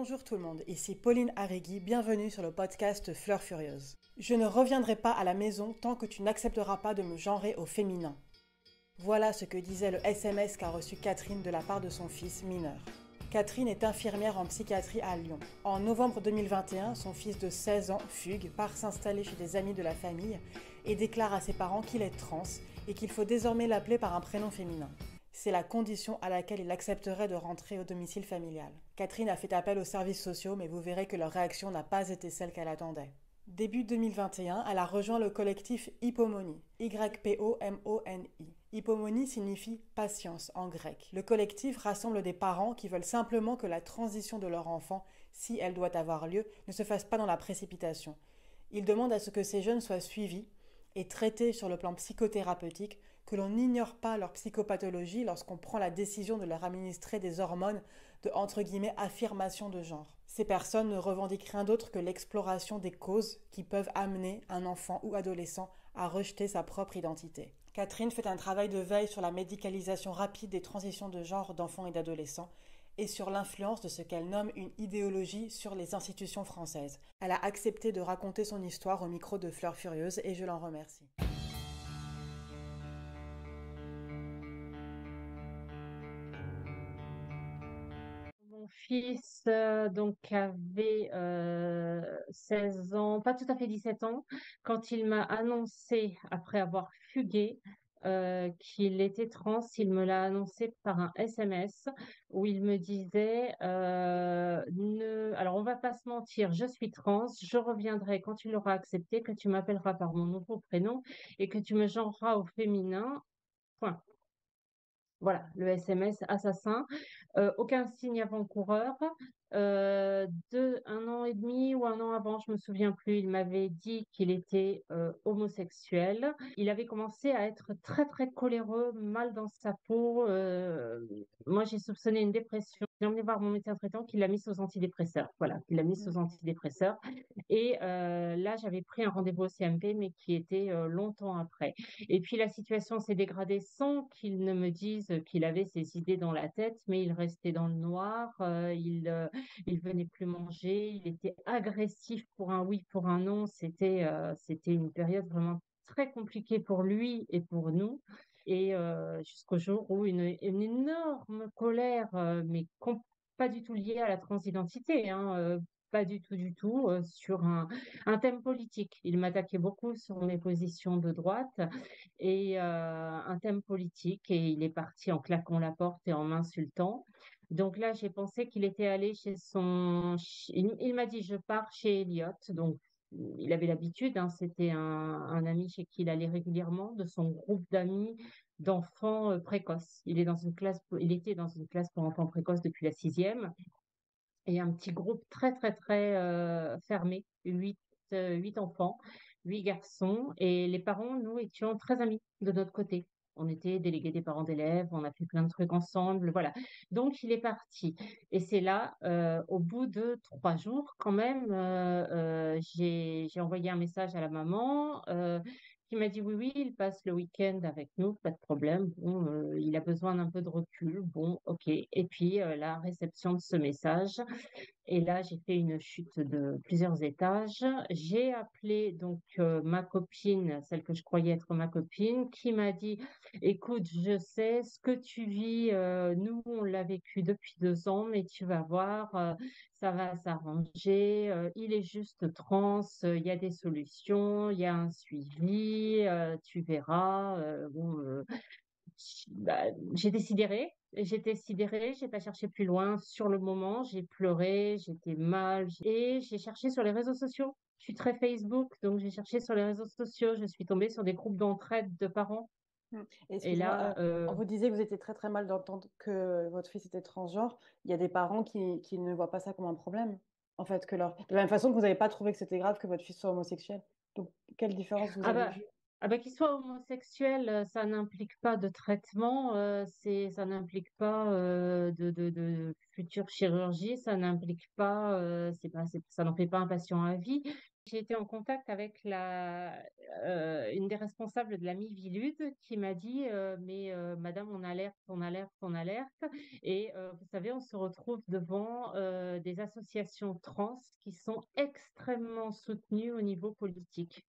Bonjour tout le monde, ici Pauline Arrigui, bienvenue sur le podcast Fleurs Furieuses. Je ne reviendrai pas à la maison tant que tu n'accepteras pas de me genrer au féminin. Voilà ce que disait le SMS qu'a reçu Catherine de la part de son fils mineur. Catherine est infirmière en psychiatrie à Lyon. En novembre 2021, son fils de 16 ans, Fugue, part s'installer chez des amis de la famille et déclare à ses parents qu'il est trans et qu'il faut désormais l'appeler par un prénom féminin. C'est la condition à laquelle il accepterait de rentrer au domicile familial. Catherine a fait appel aux services sociaux, mais vous verrez que leur réaction n'a pas été celle qu'elle attendait. Début 2021, elle a rejoint le collectif Hypomony, Y-P-O-M-O-N-I. Hypomony signifie patience en grec. Le collectif rassemble des parents qui veulent simplement que la transition de leur enfant, si elle doit avoir lieu, ne se fasse pas dans la précipitation. Ils demandent à ce que ces jeunes soient suivis et traités sur le plan psychothérapeutique, que l'on n'ignore pas leur psychopathologie lorsqu'on prend la décision de leur administrer des hormones de entre guillemets affirmation de genre. Ces personnes ne revendiquent rien d'autre que l'exploration des causes qui peuvent amener un enfant ou adolescent à rejeter sa propre identité. Catherine fait un travail de veille sur la médicalisation rapide des transitions de genre d'enfants et d'adolescents et sur l'influence de ce qu'elle nomme une idéologie sur les institutions françaises. Elle a accepté de raconter son histoire au micro de Fleurs Furieuses et je l'en remercie. Mon fils avait 16 ans, pas tout à fait 17 ans, quand il m'a annoncé, après avoir fugué, qu'il était trans. Il me l'a annoncé par un SMS où il me disait alors on va pas se mentir, je suis trans, je reviendrai quand tu l'auras accepté, que tu m'appelleras par mon nouveau prénom et que tu me genreras au féminin. Point. Voilà, le SMS assassin. Aucun signe avant-coureur. 1 an et demi ou 1 an avant, je me souviens plus, il m'avait dit qu'il était homosexuel. Il avait commencé à être très très coléreux, mal dans sa peau. Moi, j'ai soupçonné une dépression. J'ai emmené voir mon médecin traitant qui l'a mis sous antidépresseurs. Voilà, il l'a mis sous antidépresseurs. Et là, j'avais pris un rendez-vous au CMP, mais qui était longtemps après. Et puis la situation s'est dégradée sans qu'il ne me dise qu'il avait ses idées dans la tête, mais il restait dans le noir, il venait plus manger, il était agressif pour un oui, pour un non. C'était une période vraiment très compliquée pour lui et pour nous. Et jusqu'au jour où une énorme colère, pas du tout liée à la transidentité, hein, pas du tout, sur un thème politique. Il m'attaquait beaucoup sur mes positions de droite et un thème politique et il est parti en claquant la porte et en m'insultant. Donc là, j'ai pensé qu'il était allé chez il m'a dit, je pars chez Elliot. Donc, il avait l'habitude, hein, c'était un ami chez qui il allait régulièrement, de son groupe d'amis d'enfants précoces. Il était dans une classe pour enfants précoces depuis la sixième et un petit groupe très, très, très fermé, huit enfants, 8 garçons. Et les parents, nous, étions très amis de notre côté. On était délégués des parents d'élèves, on a fait plein de trucs ensemble, voilà. Donc, il est parti. Et c'est là, au bout de 3 jours, quand même, j'ai envoyé un message à la maman qui m'a dit oui, oui, il passe le week-end avec nous, pas de problème. Bon, il a besoin d'un peu de recul. Bon, ok. Et puis, la réception de ce message, et là, j'ai fait une chute de plusieurs étages. J'ai appelé donc ma copine, celle que je croyais être ma copine, qui m'a dit, écoute, je sais ce que tu vis, nous, on l'a vécu depuis 2 ans, mais tu vas voir, ça va s'arranger, il est juste trans, il y a des solutions, il y a un suivi, tu verras. Bah, j'étais sidérée. J'étais sidérée, j'ai pas cherché plus loin. Sur le moment, j'ai pleuré, j'étais mal et j'ai cherché sur les réseaux sociaux. Je suis très Facebook, donc j'ai cherché sur les réseaux sociaux. Je suis tombée sur des groupes d'entraide de parents. Et Excusez-moi, là, on vous disait que vous étiez très très mal d'entendre que votre fils était transgenre. Il y a des parents qui ne voient pas ça comme un problème. En fait, de la même façon que vous n'avez pas trouvé que c'était grave que votre fils soit homosexuel. Donc, quelle différence vous ah avez bah, vue? qu'il soit homosexuel, ça n'implique pas de traitement, ça n'implique pas de future chirurgie, ça n'implique pas, ça n'en fait pas un patient à vie. J'ai été en contact avec une des responsables de la Miviludes qui m'a dit mais madame, on alerte, on alerte. Et vous savez, on se retrouve devant des associations trans qui sont extrêmement soutenues au niveau politique.